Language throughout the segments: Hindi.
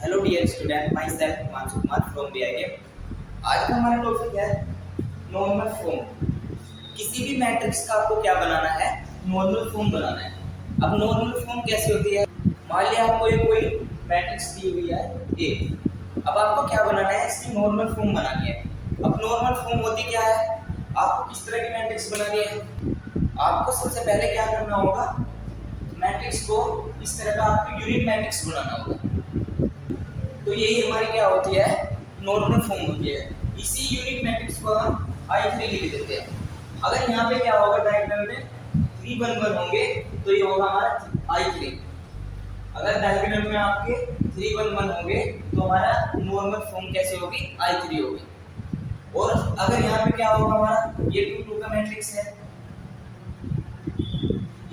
Hello dear student, myself Himanshu Kumar from BIM। आज का हमारा टॉपिक है नॉर्मल फॉर्म। किसी भी मैट्रिक्स का आपको क्या बनाना है? नॉर्मल फॉर्म बनाना है। अब नॉर्मल फॉर्म कैसे होती है? मान लिया आपको कोई मैट्रिक्स दी हुई है ए। अब आपको क्या बनाना है? इसकी नॉर्मल फॉर्म बनानी है। अब नॉर्मल फॉर्म होती क्या है? आपको किस तरह की मैट्रिक्स बनानी है? आपको सबसे पहले क्या करना होगा? मैट्रिक्स को इस तरह का आपको यूनिट मैट्रिक्स बनाना होगा। तो यही हमारी क्या होती है? नॉर्मल फॉर्म होती है। इसी यूनिट मैट्रिक्स को हम I3 लिख देते हैं। अगर यहाँ पे क्या होगा, डायग्राम में 3 1 1 होंगे तो ये होगा हमारा I3। अगर डायग्राम में आपके 3 1 1 होंगे तो हमारा नॉर्मल फॉर्म कैसे होगी? I3 होगी। और अगर यहाँ पे क्या होगा हमारा, ये 2 2 का मैट्रिक्स है,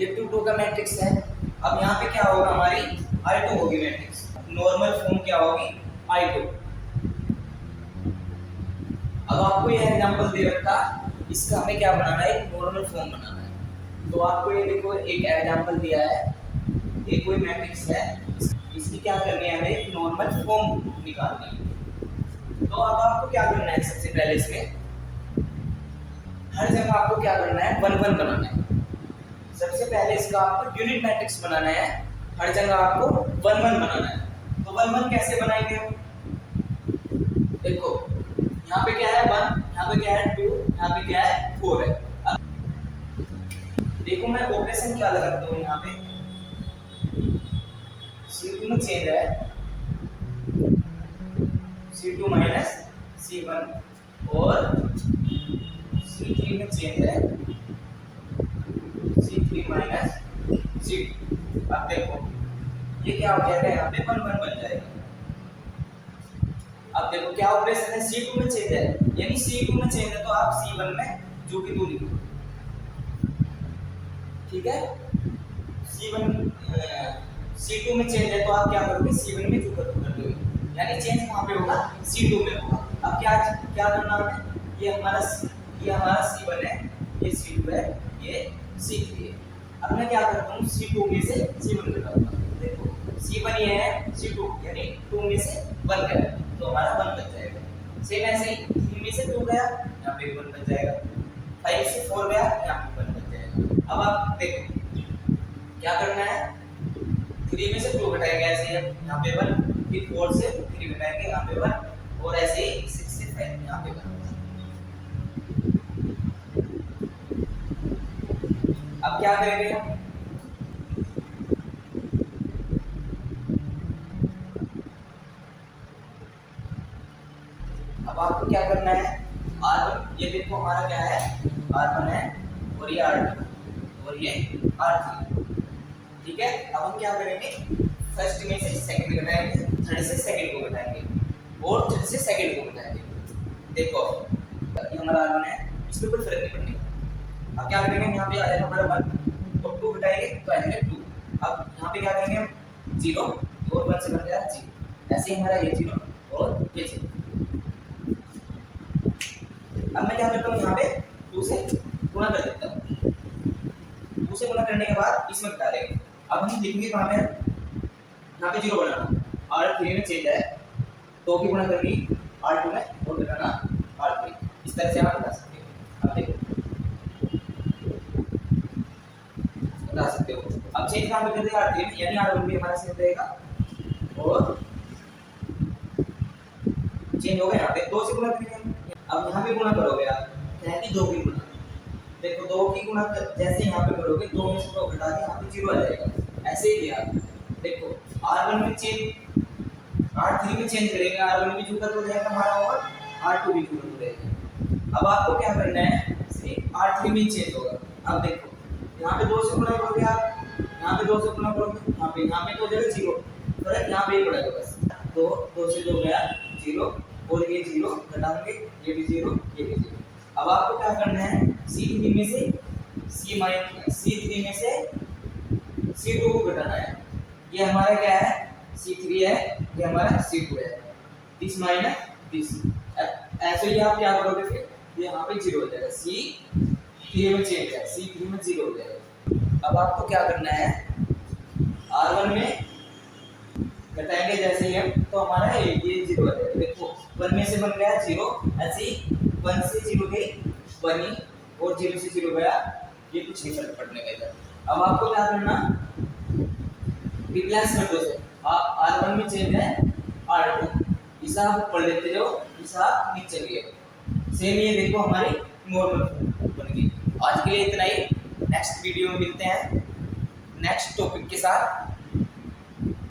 ये 2 2 का मैट्रिक्स है। अब यहाँ पे क्या होगा, हमारी I2 होगी मैट्रिक्स। नॉर्मल फॉर्म क्या होगी? I2। अब आपको यह एग्जांपल दे रखा, इसका हमें क्या बनाना है? नॉर्मल फॉर्म बनाना है। तो आपको ये देखो एक एग्जांपल दिया है, ये कोई मैट्रिक्स है, इसकी क्या करनी है? हमें नॉर्मल फॉर्म निकालनी है। तो अब आपको क्या करना है? सबसे पहले इसमें हर जगह आपको क्या करना है? 1 1 बनाना है। सबसे पहले इसका आपको यूनिट मैट्रिक्स बनाना है, हर जगह आपको 1 1 बनाना है। तो 1 1 कैसे बनाएंगे हम? देखो यहाँ पे क्या है 1, यहाँ पे क्या है 2, यहाँ पे क्या है 4 है। अब देखो मैं ऑपरेशन क्या लगाता हूँ, यहाँ पे C2 में चेंज है, C2 माइनस C1, और C3 में चेंज है, C3 माइनस C2। अब देखो ये क्या हो जाएगा? यहाँ पे 1 1 बन जाएगा। अब देखो क्या ऑपरेशन है? C2 में चेंज है, यानी C2 में चेंज है तो आप C1 में जो कि 2 लिखो, ठीक है। C2 में चेंज है तो आप क्या करोगे? C1 में जो कर दोगे, यानी चेंज कहाँ पे होगा? C2 में होगा। अब क्या क्या करना है? ये हमारा C1 है, ये C2 है, ये C3 है। अब मैं क्या करता हूँ? C2 में से C1 निकालता हूँ। देखो C1 ये है, C2 यानी 2 में से 1 गया तो हमारा 1 बच जाएगा। सेम ऐसे ही 3 में से 2 गया, यहाँ पे 1 बच जाएगा। 5 से 4 गया, यहाँ पे 1 बच जाएगा। अब आप देखो क्या करना है? 3 में से 2 घटाएंगे, ऐसे ही यहाँ पे 1, फिर 4 से 3 घटाएंगे, यहाँ पे 1, और ऐसे ही 6 से 5 यहाँ पे 1। अब क्या करेंगे हम? अब आपको क्या करना है? R1, ये देखो हमारा क्या है? R1 है, और ये R2, और ये R3, ठीक है। अब हम क्या करेंगे? फर्स्ट में से सेकंड घटाएंगे, थर्ड से सेकंड को घटाएंगे, और थर्ड से सेकंड को घटाएंगे। देखो ये हमारा R1 है, इसमें कोई फर्क नहीं पड़ेगा। अब क्या करेंगे? यहाँ पे आ जाएगा हमारा 1, और 2 घटाएंगे तो आ जाएगा 2। अब यहाँ पे क्या करेंगे हम? 0, और 1 से बन गया 0। ऐसे ही हमारा ये 0 और ये 0। अब मैं क्या करता हूँ? यहाँ पे 2 से गुणा कर देता हूँ। 2 से गुणा करने के बाद इसमें घटा देंगे। अब हम लिखेंगे कहाँ पे? यहाँ पे 0 बनाना, R3 में चेंज है, 2 की गुणा करनी R2 में, और घटाना R3। इस तरह से आप बता सकते हो। अब देखो बता सकते हो। अब चेंज कहाँ पे कर देगा? R3 में, यानी R1 भी हमारा सेम रहेगा, और चेंज हो गया। यहाँ पे 2 से गुणा करेंगे। अब यहाँ पे गुणा करोगे आप, क्या है कि 2 की गुणा। देखो 2 की गुणा जैसे यहाँ पे करोगे, 2 में से 2 घटा के यहाँ पे 0 आ जाएगा। ऐसे ही किया। देखो R1 में चेंज, R3 में चेंज करेंगे, R1 भी जुड़ा हो जाएगा हमारा, और R2 भी जुड़ा हो जाएगा। अब आपको क्या करना है? R3 में चेंज होगा। अब देखो यहाँ पे 2 से गुणा करोगे आप, यहाँ पे 2 से गुणा करोगे, यहाँ पे तो हो जाएगा 0, फर्क यहाँ पे ही पड़ेगा बस। तो 2 से 2 गया 0, और ये 0 घटाएंगे, ये भी 0, ये भी 0। अब आपको क्या करना है? C3 में से C3 में से C2 को घटाना है। ये हमारा क्या है? C3 है, ये हमारा C2 है। दिस माइनस दिस, ऐसे ही आप क्या करोगे? फिर ये यहाँ पे 0 हो जाएगा। C3 में चेंज है, C3 में 0 हो जाएगा। अब आपको क्या करना है? R1 में घटाएंगे जैसे ही हम, तो हमारा ये 0 है। देखो 1 में से बन गया 0, ऐसे ही 1 से 0 गई 1 ही, और 0 से 0 गया, ये कुछ नहीं फर्क पड़ने का इधर। अब आपको क्या करना, रिप्लेसमेंट से आप R1 में चेंज है R2, हिसाब ऊपर लेते जाओ, हिसाब नीचे लिए। सेम ये देखो हमारी नॉर्मल फॉर्म बन गई। आज के लिए इतना ही, नेक्स्ट वीडियो में मिलते हैं नेक्स्ट टॉपिक के साथ।